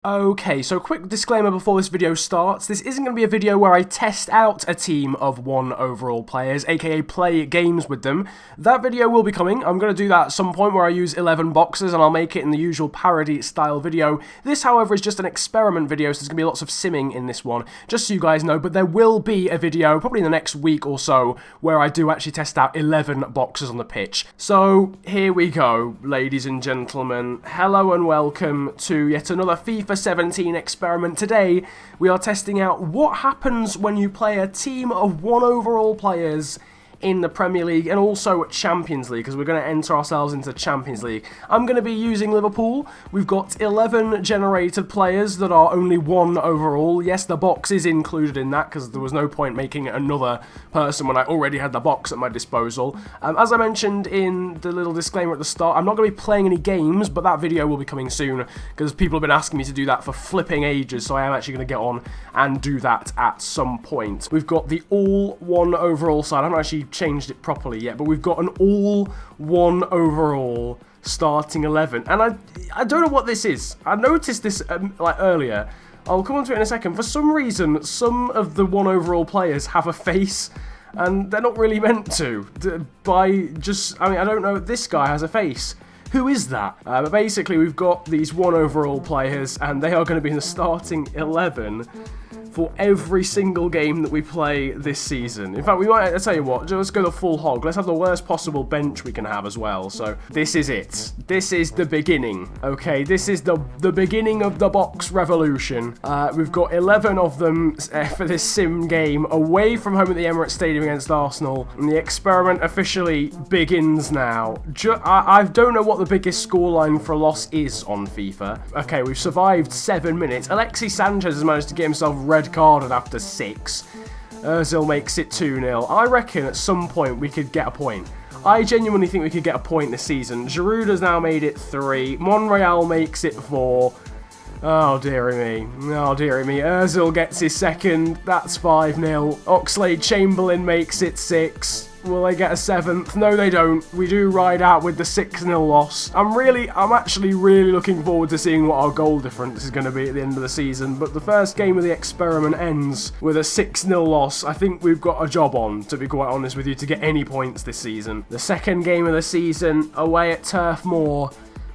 Okay, so quick disclaimer before this video starts. This isn't going to be a video where I test out a team of 1 overall players, aka play games with them. That video will be coming. I'm going to do that at some point where I use 11 boxes and I'll make it in the usual parody style video. This, however, is just an experiment video, so there's going to be lots of simming in this one, just so you guys know, but there will be a video, probably in the next week or so, where I do actually test out 11 boxes on the pitch. So, here we go, ladies and gentlemen. Hello and welcome to yet another FIFA 17 experiment. Today we are testing out what happens when you play a team of 1 overall players in the Premier League and also Champions League, because we're going to enter ourselves into Champions League. I'm going to be using Liverpool. We've got 11 generated players that are only 1 overall. Yes, the box is included in that because there was no point making another person when I already had the box at my disposal. As I mentioned in the little disclaimer at the start, I'm not going to be playing any games, but that video will be coming soon because people have been asking me to do that for flipping ages, so I am actually going to get on and do that at some point. We've got the all 1 overall side. I haven't actually changed it properly yet, but we've got an all 1 overall starting 11, and I don't know what this is. I noticed this like earlier. I'll come on to it in a second. For some reason, some of the 1 overall players have a face, and they're not really meant to. I don't know. This guy has a face. Who is that? But basically, we've got these 1 overall players, and they are going to be in the starting 11 for every single game that we play this season. In fact, I'll tell you what, let's go the full hog. Let's have the worst possible bench we can have as well. So, this is it. This is the beginning, okay? This is the beginning of the box revolution. We've got 11 of them for this sim game, away from home at the Emirates Stadium against Arsenal. And the experiment officially begins now. I don't know what the biggest scoreline for a loss is on FIFA. Okay, we've survived 7 minutes. Alexis Sanchez has managed to get himself red carded after 6. Ozil makes it 2-0. I reckon at some point we could get a point. I genuinely think we could get a point this season. Giroud has now made it 3. Monreal makes it 4. Oh, dearie me. Oh, dearie me. Ozil gets his second. That's 5-0. Oxlade-Chamberlain makes it 6. Will they get a 7th? No, they don't. We do ride out with the 6-0 loss. I'm actually really looking forward to seeing what our goal difference is going to be at the end of the season, but the first game of the experiment ends with a 6-0 loss. I think we've got a job on, to be quite honest with you, to get any points this season. The second game of the season, away at Turf Moor,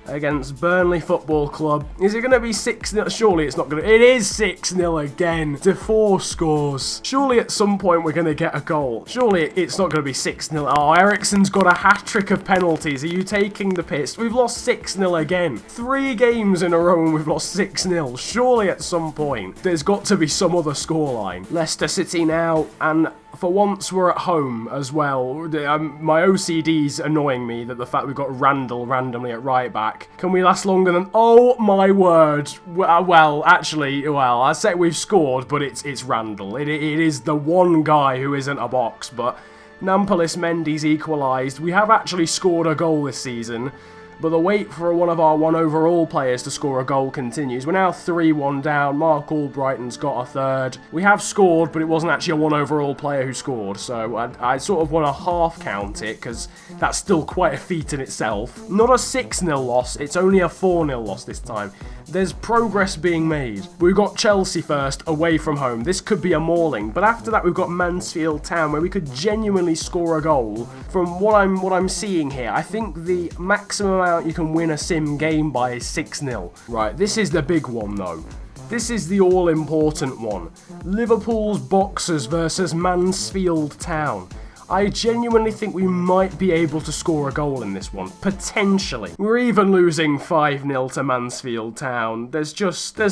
against Burnley Football Club. Is it going to be 6-0? Surely it's not going to. It is 6-0 again. Defoe scores. Surely at some point we're going to get a goal. Surely it's not going to be 6-0. Oh, Eriksen's got a hat-trick of penalties. Are you taking the piss? We've lost 6-0 again. 3 games in a row and we've lost 6-0. Surely at some point there's got to be some other scoreline. Leicester City now, and for once we're at home as well. My OCD's annoying me that the fact we've got Randall randomly at right back. Can we last longer than... Oh my word. I say we've scored, but it's Randall. It is the one guy who isn't a box, but Nampalys Mendy's equalised. We have actually scored a goal this season, but the wait for one of our 1 overall players to score a goal continues. We're now 3-1 down. Mark Albrighton's got a 3rd. We have scored, but it wasn't actually a 1 overall player who scored, so I sort of want to half count it, because that's still quite a feat in itself. Not a 6-0 loss, it's only a 4-0 loss this time. There's progress being made. We've got Chelsea first, away from home. This could be a mauling, but after that we've got Mansfield Town, where we could genuinely score a goal. From what I'm seeing here, I think the maximum amount you can win a sim game by is 6-0. Right, this is the big one though. This is the all-important one. Liverpool's Boxers versus Mansfield Town. I genuinely think we might be able to score a goal in this one. Potentially. We're even losing 5-0 to Mansfield Town. There's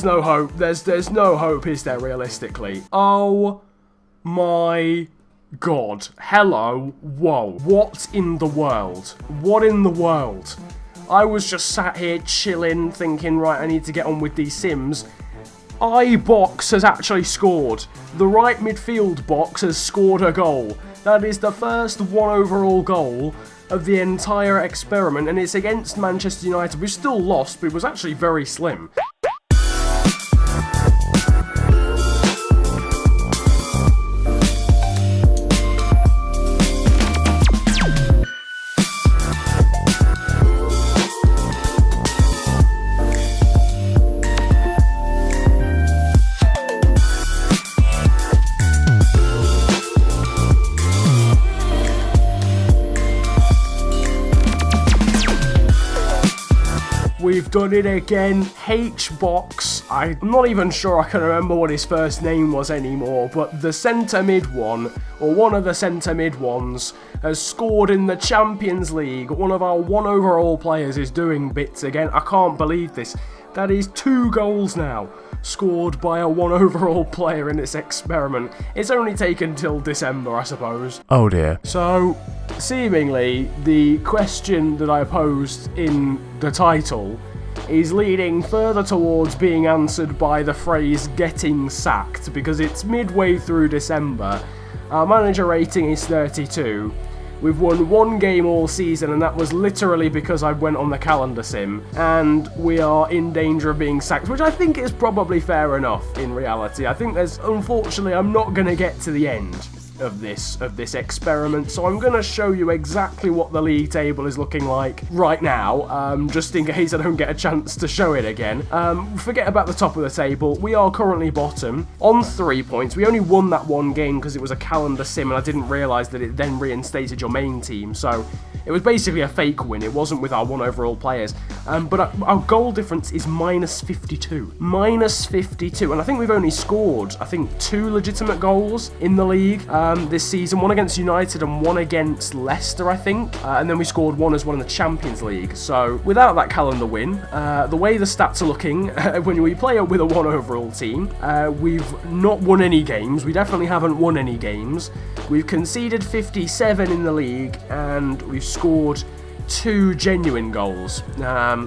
no hope. There's no hope, is there, realistically? Oh my God. Hello. Whoa. What in the world? What in the world? I was just sat here chilling, thinking, right, I need to get on with these sims. iBox has actually scored. The right midfield box has scored a goal. That is the first 1 overall goal of the entire experiment, and it's against Manchester United. We've still lost, but it was actually very slim. done it again. H-Box. I'm not even sure I can remember what his first name was anymore, but the centre mid one, or one of the centre mid ones, has scored in the Champions League. One of our 1 overall players is doing bits again. I can't believe this. That is 2 goals now, scored by a 1 overall player in this experiment. It's only taken till December, I suppose. Oh dear. So, seemingly, the question that I posed in the title is leading further towards being answered by the phrase getting sacked, because it's midway through December. Our manager rating is 32. We've won 1 game all season, and that was literally because I went on the calendar sim, and we are in danger of being sacked, which I think is probably fair enough in reality. I think unfortunately, I'm not going to get to the end of this experiment, so I'm going to show you exactly what the league table is looking like right now, just in case I don't get a chance to show it again. Forget about the top of the table. We are currently bottom on 3 points. We only won that 1 game because it was a calendar sim, and I didn't realise that it then reinstated your main team, so it was basically a fake win. It wasn't with our 1 overall players. But our goal difference is -52. -52. And I think we've only scored, 2 legitimate goals in the league this season. 1 against United and 1 against Leicester, I think. And then we scored 1 as well in the Champions League. So without that calendar win, the way the stats are looking, when we play with a 1 overall team, we've not won any games. We definitely haven't won any games. We've conceded 57 in the league, and we've scored 2 genuine goals,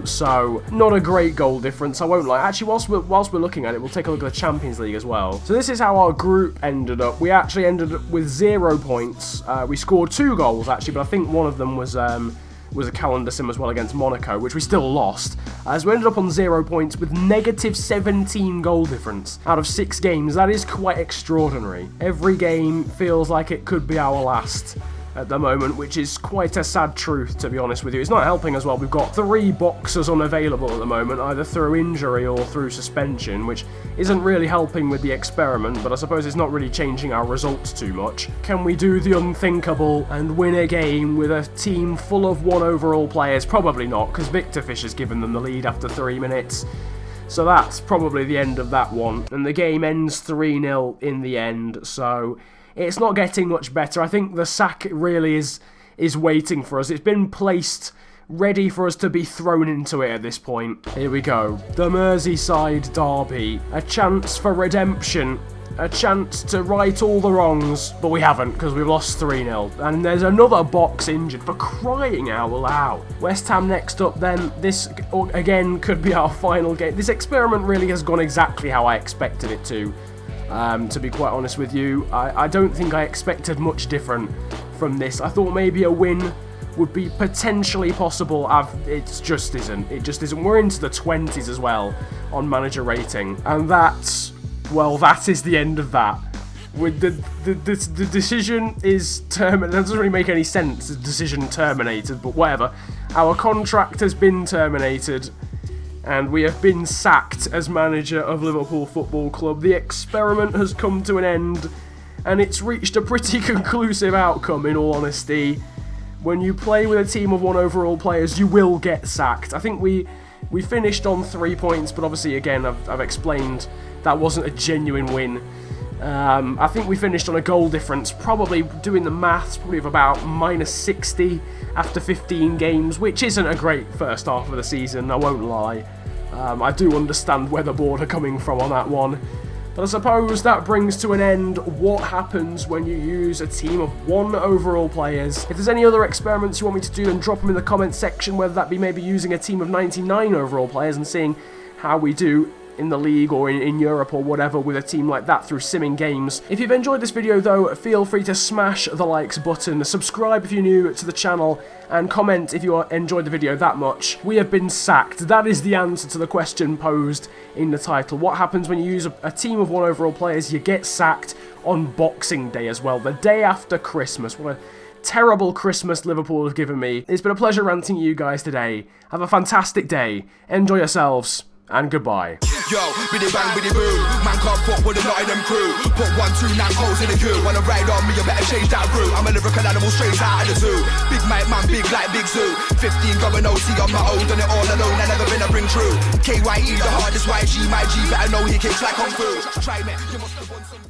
so not a great goal difference, I won't lie. Actually, whilst we're looking at it, we'll take a look at the Champions League as well. So this is how our group ended up. We actually ended up with 0 points. We scored 2 goals actually, but I think one of them was a calendar sim as well against Monaco, which we still lost. So we ended up on 0 points with -17 goal difference out of 6 games. That is quite extraordinary. Every game feels like it could be our last at the moment, which is quite a sad truth, to be honest with you. It's not helping as well. We've got 3 boxers unavailable at the moment, either through injury or through suspension, which isn't really helping with the experiment, but I suppose it's not really changing our results too much. Can we do the unthinkable and win a game with a team full of 1 overall players? Probably not, because Viktor has given them the lead after 3 minutes. So that's probably the end of that one. And the game ends 3-0 in the end, so it's not getting much better. I think the sack really is waiting for us. It's been placed ready for us to be thrown into it at this point. Here we go. The Merseyside derby. A chance for redemption. A chance to right all the wrongs, but we haven't because we've lost 3-0. And there's another box injured, for crying out loud. West Ham next up then. This, again, could be our final game. This experiment really has gone exactly how I expected it to be quite honest with you. I don't think I expected much different from this. I thought maybe a win would be potentially possible. It just isn't. It just isn't. We're into the 20s as well on manager rating. And that's, well, that is the end of that. With the decision is terminated. That doesn't really make any sense, the decision terminated, but whatever. Our contract has been terminated, and we have been sacked as manager of Liverpool Football Club. The experiment has come to an end, and it's reached a pretty conclusive outcome, in all honesty. When you play with a team of 1 overall players, you will get sacked. I think we finished on 3 points, but obviously, again, I've explained that wasn't a genuine win. I think we finished on a goal difference, probably doing the maths, probably of about -60 after 15 games, which isn't a great first half of the season, I won't lie. I do understand where the board are coming from on that one. But I suppose that brings to an end what happens when you use a team of 1 overall players. If there's any other experiments you want me to do, then drop them in the comments section, whether that be maybe using a team of 99 overall players and seeing how we do in the league or in Europe or whatever with a team like that through simming games. If you've enjoyed this video though, feel free to smash the likes button, subscribe if you're new to the channel, and comment if you enjoyed the video that much. We have been sacked. That is the answer to the question posed in the title. What happens when you use a team of 1 overall players? You get sacked on Boxing Day as well, the day after Christmas. What a terrible Christmas Liverpool have given me. It's been a pleasure ranting at you guys today. Have a fantastic day, enjoy yourselves, and goodbye. Yo, biddy bang, biddy boo. Man can't fuck with the Nottingham crew. Put 1, 2, 9 holes in the queue. Wanna ride on me, you better change that route. I'm a lyrical animal straight out of the zoo. Big mate man, big like Big Zoo. 15 going OT on my own, done it all alone. I never been a ring true. KYE, the hardest YG, my G. Better know he kicks like Kung Fu. Try me, you must have won some.